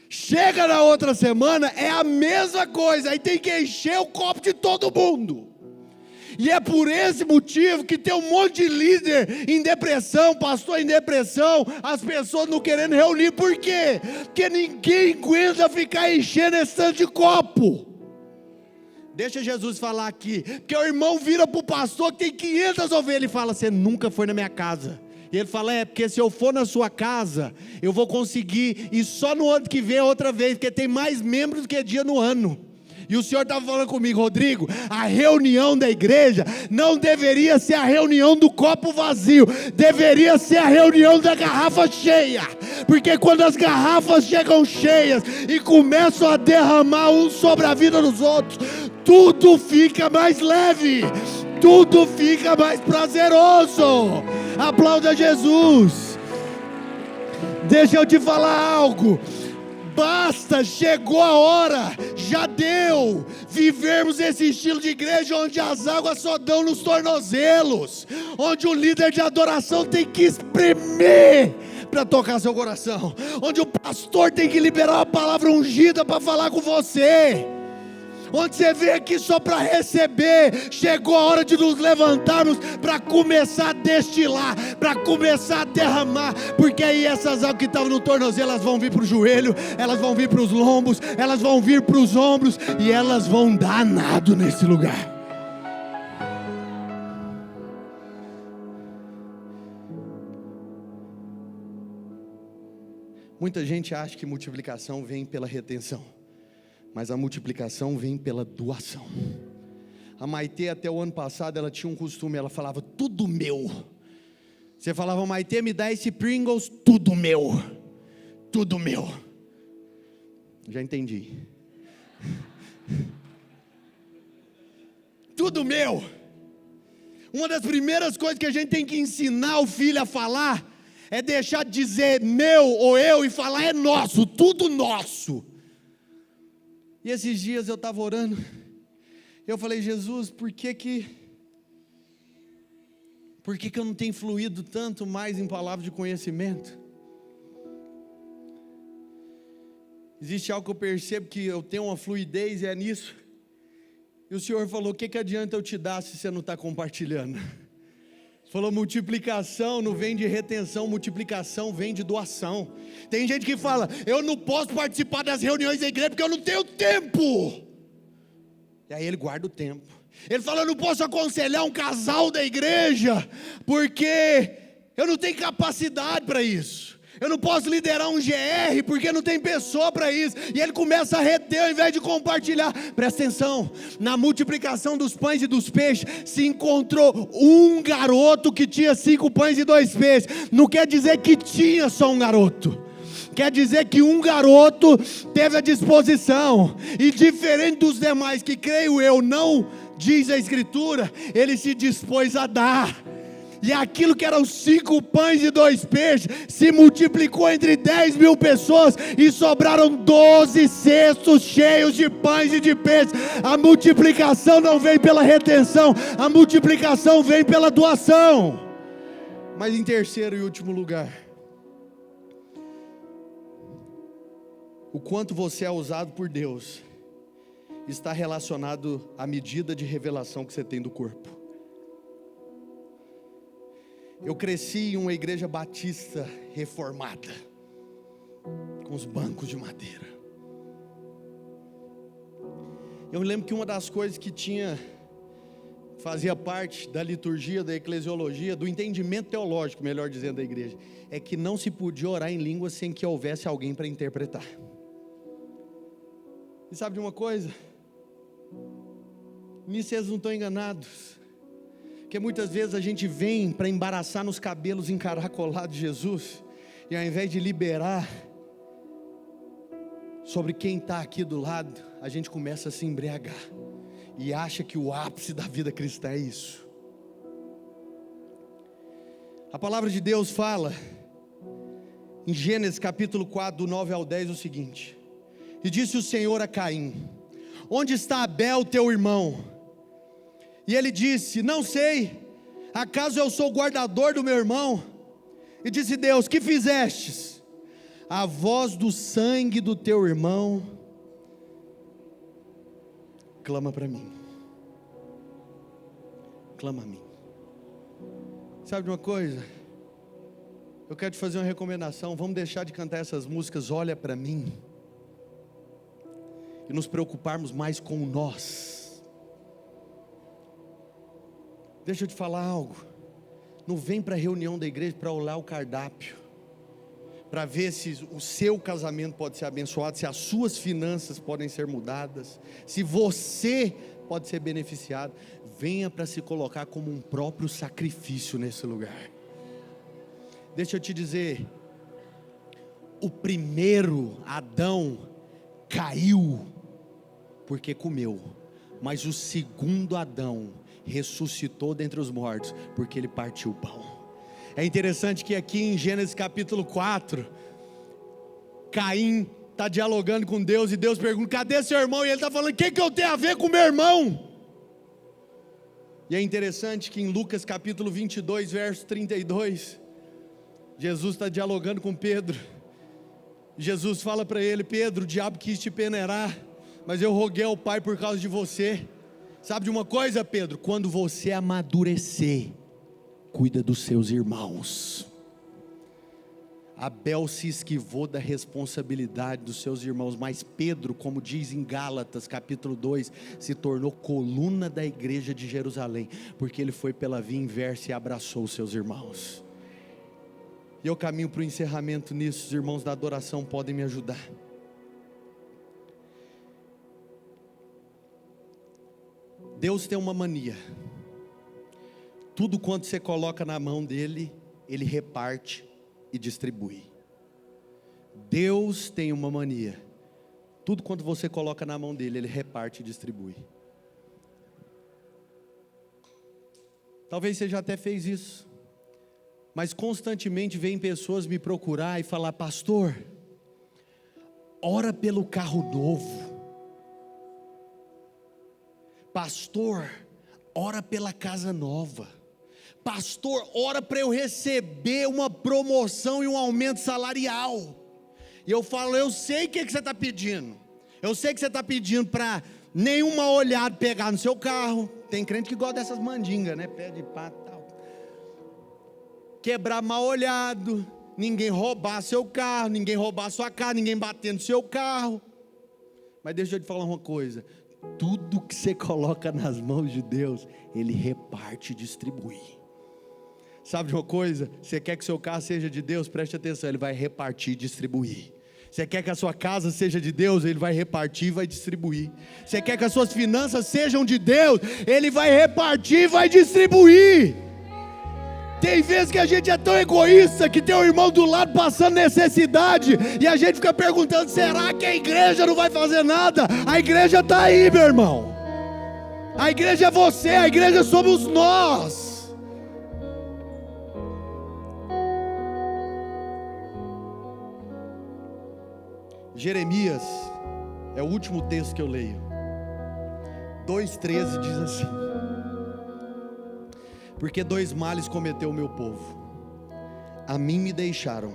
A: Chega na outra semana, é a mesma coisa, aí tem que encher o copo de todo mundo. E é por esse motivo que tem um monte de líder em depressão, pastor em depressão, as pessoas não querendo reunir, por quê? Porque ninguém aguenta ficar enchendo esse tanto de copo. Deixa Jesus falar aqui, porque o irmão vira para o pastor que tem 500 ovelhas e fala, você nunca foi na minha casa. E ele fala, porque se eu for na sua casa, eu vou conseguir ir só no ano que vem outra vez, porque tem mais membros do que dia no ano. E o Senhor estava falando comigo, Rodrigo, a reunião da igreja não deveria ser a reunião do copo vazio, deveria ser a reunião da garrafa cheia, porque quando as garrafas chegam cheias e começam a derramar um sobre a vida dos outros, tudo fica mais leve, tudo fica mais prazeroso. Aplauda Jesus. Deixa eu te falar algo. Basta, chegou a hora, já deu, vivermos esse estilo de igreja onde as águas só dão nos tornozelos, onde o líder de adoração tem que espremer para tocar seu coração, onde o pastor tem que liberar uma palavra ungida para falar com você, onde você vem aqui só para receber. Chegou a hora de nos levantarmos para começar a destilar, para começar a derramar, porque aí essas águas que estavam no tornozelo, elas vão vir para o joelho, elas vão vir para os lombos, elas vão vir para os ombros, e elas vão dar nado nesse lugar. Muita gente acha que multiplicação vem pela retenção, mas a multiplicação vem pela doação. A Maitê até o ano passado, ela tinha um costume, ela falava, tudo meu. Você falava, Maitê, me dá esse Pringles, tudo meu. Tudo meu. Já entendi. Tudo meu. Uma das primeiras coisas que a gente tem que ensinar o filho a falar, é deixar de dizer meu ou eu e falar é nosso, tudo nosso. E esses dias eu estava orando, eu falei, Jesus, por que eu não tenho fluído tanto mais em palavras de conhecimento? Existe algo que eu percebo que eu tenho uma fluidez e é nisso. E o Senhor falou: o que adianta eu te dar se você não está compartilhando? Falou: multiplicação não vem de retenção, multiplicação vem de doação. Tem gente que fala: eu não posso participar das reuniões da igreja porque eu não tenho tempo. E aí ele guarda o tempo. Ele fala: eu não posso aconselhar um casal da igreja porque eu não tenho capacidade para isso. Eu não posso liderar um GR porque não tem pessoa para isso. E ele começa a reter ao invés de compartilhar. Presta atenção, na multiplicação dos pães e dos peixes se encontrou um garoto que tinha 5 pães e 2 peixes. Não quer dizer que tinha só um garoto, quer dizer que um garoto teve a disposição, e diferente dos demais que creio eu não, diz a Escritura, ele se dispôs a dar. E aquilo que eram 5 pães e 2 peixes se multiplicou entre 10.000 pessoas e sobraram 12 cestos cheios de pães e de peixes. A multiplicação não vem pela retenção, a multiplicação vem pela doação. Mas em terceiro e último lugar, o quanto você é usado por Deus está relacionado à medida de revelação que você tem do corpo. Eu cresci em uma igreja batista reformada, com os bancos de madeira. Eu me lembro que uma das coisas que fazia parte da liturgia, da eclesiologia, do entendimento teológico, melhor dizendo, da igreja, é que não se podia orar em línguas sem que houvesse alguém para interpretar. E sabe de uma coisa? Nisso eles não estão enganados. Porque muitas vezes a gente vem para embaraçar nos cabelos encaracolados de Jesus, e ao invés de liberar sobre quem está aqui do lado, a gente começa a se embriagar, e acha que o ápice da vida cristã é isso. A palavra de Deus fala, em Gênesis capítulo 4, do 9 ao 10, o seguinte: e disse o Senhor a Caim: onde está Abel teu irmão? E ele disse: não sei, acaso eu sou o guardador do meu irmão? E disse Deus: que fizestes? A voz do sangue do teu irmão clama para mim, clama a mim. Sabe de uma coisa? Eu quero te fazer uma recomendação. Vamos deixar de cantar essas músicas Olha para mim, e nos preocuparmos mais com nós. Deixa eu te falar algo. Não vem para a reunião da igreja para olhar o cardápio, para ver se o seu casamento pode ser abençoado, se as suas finanças podem ser mudadas, se você pode ser beneficiado. Venha para se colocar como um próprio sacrifício nesse lugar. Deixa eu te dizer, o primeiro Adão caiu porque comeu, mas o segundo Adão ressuscitou dentre os mortos porque ele partiu o pão. É interessante que aqui em Gênesis capítulo 4, Caim está dialogando com Deus, e Deus pergunta: cadê seu irmão? E ele está falando: o que eu tenho a ver com meu irmão? E é interessante que em Lucas capítulo 22, verso 32, Jesus está dialogando com Pedro. Jesus fala para ele: Pedro, o diabo quis te peneirar, mas eu roguei ao Pai por causa de você. Sabe de uma coisa, Pedro? Quando você amadurecer, cuida dos seus irmãos. Abel se esquivou da responsabilidade dos seus irmãos, mas Pedro, como diz em Gálatas capítulo 2, se tornou coluna da igreja de Jerusalém, porque ele foi pela via inversa e abraçou os seus irmãos. E eu caminho para o encerramento nisso. Os irmãos da adoração podem me ajudar. Deus tem uma mania: tudo quanto você coloca na mão dele, ele reparte e distribui. Deus tem uma mania: tudo quanto você coloca na mão dele, ele reparte e distribui. Talvez você já até fez isso, mas constantemente vem pessoas me procurar e falar: pastor, ora pelo carro novo. Pastor, ora pela casa nova. Pastor, ora para eu receber uma promoção e um aumento salarial. E eu falo, eu sei o que você está pedindo. Eu sei que você está pedindo para nenhuma olhada pegar no seu carro. Tem crente que gosta dessas mandingas, né? Pé de pato e tal. Quebrar mal olhado, ninguém roubar seu carro, ninguém roubar sua casa, ninguém bater no seu carro. Mas deixa eu te falar uma coisa. Tudo que você coloca nas mãos de Deus, Ele reparte e distribui. Sabe de uma coisa? Você quer que seu carro seja de Deus? Preste atenção, Ele vai repartir e distribuir. Você quer que a sua casa seja de Deus? Ele vai repartir e vai distribuir. Você quer que as suas finanças sejam de Deus? Ele vai repartir e vai distribuir. Tem vezes que a gente é tão egoísta que tem um irmão do lado passando necessidade e a gente fica perguntando, será que a igreja não vai fazer nada? A igreja está aí, meu irmão. A igreja é você, a igreja somos nós. Jeremias é o último texto que eu leio. 2,13 diz assim: porque 2 males cometeu o meu povo. A mim me deixaram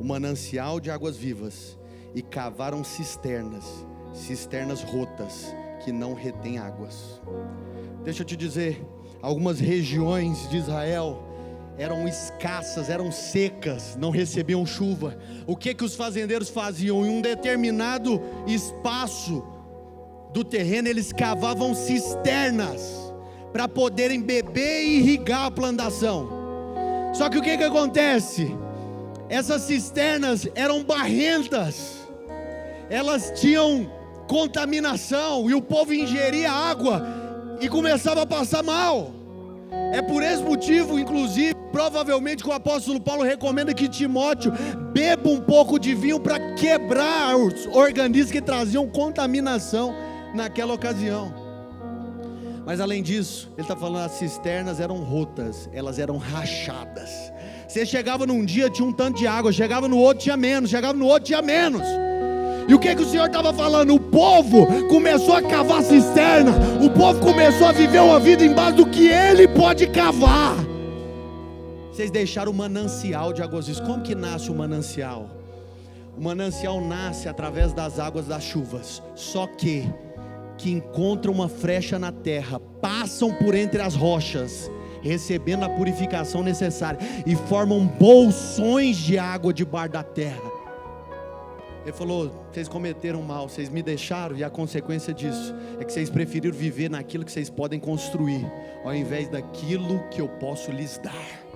A: o manancial de águas vivas e cavaram cisternas rotas que não retêm águas. Deixa eu te dizer, algumas regiões de Israel eram escassas, eram secas, não recebiam chuva. O que os fazendeiros faziam? Em um determinado espaço do terreno, eles cavavam cisternas para poderem beber e irrigar a plantação. Só que o que acontece? Essas cisternas eram barrentas, elas tinham contaminação, e o povo ingeria água e começava a passar mal. É por esse motivo, inclusive, provavelmente que o apóstolo Paulo recomenda que Timóteo beba um pouco de vinho para quebrar os organismos que traziam contaminação naquela ocasião. Mas além disso, ele está falando, as cisternas eram rotas, elas eram rachadas. Você chegava num dia, tinha um tanto de água, chegava no outro, tinha menos, chegava no outro, tinha menos. E o que o Senhor estava falando? O povo começou a cavar cisterna, o povo começou a viver uma vida embaixo do que ele pode cavar. Vocês deixaram o manancial de águas vivas. Como que nasce o manancial? O manancial nasce através das águas das chuvas, só que encontram uma frecha na terra, passam por entre as rochas, recebendo a purificação necessária, e formam bolsões de água debaixo da terra. Ele falou, vocês cometeram mal, vocês me deixaram, e a consequência disso é que vocês preferiram viver naquilo que vocês podem construir, ao invés daquilo que eu posso lhes dar.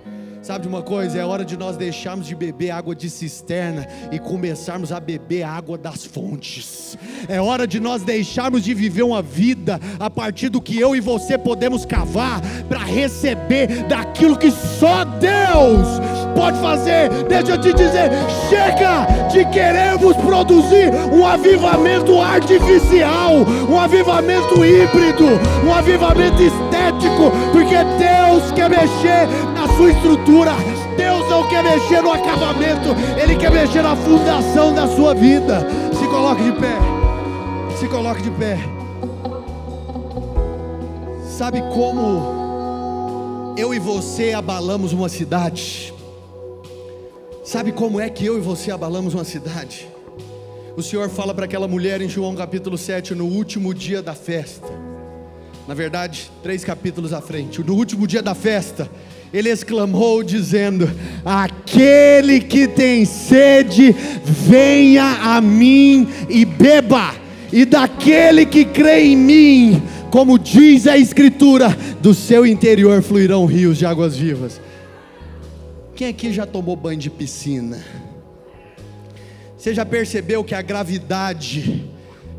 A: Sabe de uma coisa? É hora de nós deixarmos de beber água de cisterna e começarmos a beber água das fontes. É hora de nós deixarmos de viver uma vida a partir do que eu e você podemos cavar, para receber daquilo que só Deus pode fazer. Deixa eu te dizer, chega de querermos produzir um avivamento artificial, um avivamento híbrido, um avivamento estético, porque Deus quer mexer na sua estrutura. Deus não quer mexer no acabamento, Ele quer mexer na fundação da sua vida. Se coloque de pé, se coloque de pé. Sabe como eu e você abalamos uma cidade? Sabe como é que eu e você abalamos uma cidade? O Senhor fala para aquela mulher em João capítulo 7, no último dia da festa. Na verdade, 3 capítulos à frente, no último dia da festa, Ele exclamou dizendo: aquele que tem sede, venha a mim e beba, e daquele que crê em mim, como diz a Escritura, do seu interior fluirão rios de águas vivas. Quem aqui já tomou banho de piscina? Você já percebeu que a gravidade,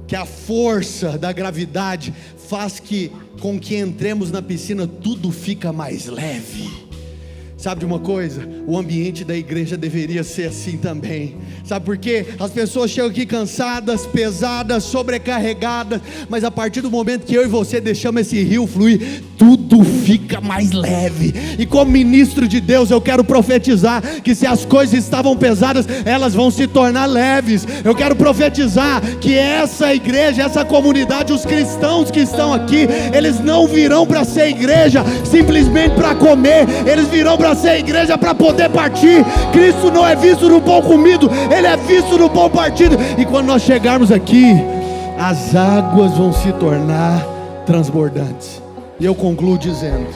A: que a força da gravidade faz com que entremos na piscina, tudo fica mais leve? Sabe de uma coisa? O ambiente da igreja deveria ser assim também. Sabe por quê? As pessoas chegam aqui cansadas, pesadas, sobrecarregadas, mas a partir do momento que eu e você deixamos esse rio fluir, tudo fica mais leve. E como ministro de Deus, eu quero profetizar que se as coisas estavam pesadas, elas vão se tornar leves. Eu quero profetizar que essa igreja, essa comunidade, os cristãos que estão aqui, eles não virão para ser igreja simplesmente para comer, eles virão para precisa ser igreja para poder partir. Cristo não é visto no pão comido, Ele é visto no pão partido. E quando nós chegarmos aqui, as águas vão se tornar transbordantes. E eu concluo dizendo: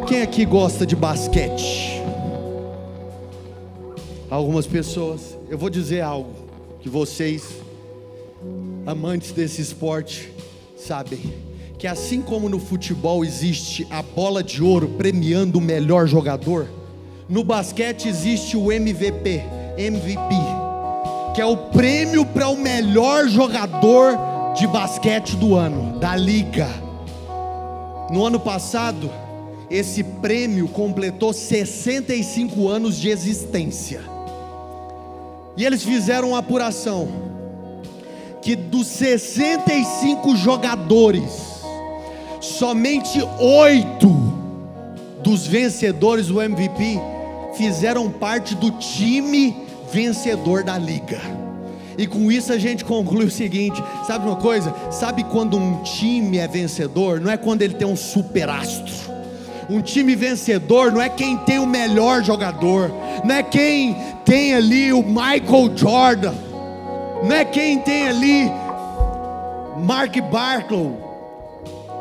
A: quem aqui gosta de basquete? Algumas pessoas. Eu vou dizer algo que vocês, amantes desse esporte, sabem, que assim como no futebol existe a bola de ouro premiando o melhor jogador, no basquete existe o MVP, que é o prêmio para o melhor jogador de basquete do ano, da liga. No ano passado, esse prêmio completou 65 anos de existência. E eles fizeram uma apuração, que dos 65 jogadores, somente 8 dos vencedores do MVP fizeram parte do time vencedor da liga. E com isso a gente conclui o seguinte: sabe uma coisa? Sabe quando um time é vencedor? Não é quando ele tem um super astro. Um time vencedor não é quem tem o melhor jogador, não é quem tem ali o Michael Jordan, não é quem tem ali Mark Barkley,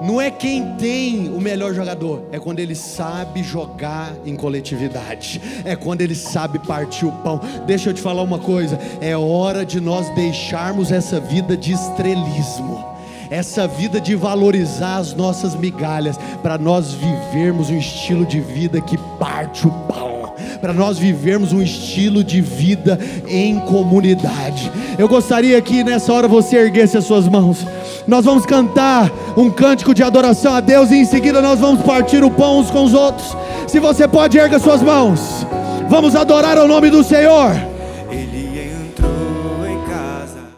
A: não é quem tem o melhor jogador, é quando ele sabe jogar em coletividade, é quando ele sabe partir o pão. Deixa eu te falar uma coisa: é hora de nós deixarmos essa vida de estrelismo, essa vida de valorizar as nossas migalhas, para nós vivermos um estilo de vida que parte o pão, para nós vivermos um estilo de vida em comunidade. Eu gostaria que nessa hora você erguesse as suas mãos. Nós vamos cantar um cântico de adoração a Deus, e em seguida nós vamos partir o pão uns com os outros. Se você pode, erga suas mãos. Vamos adorar ao nome do Senhor.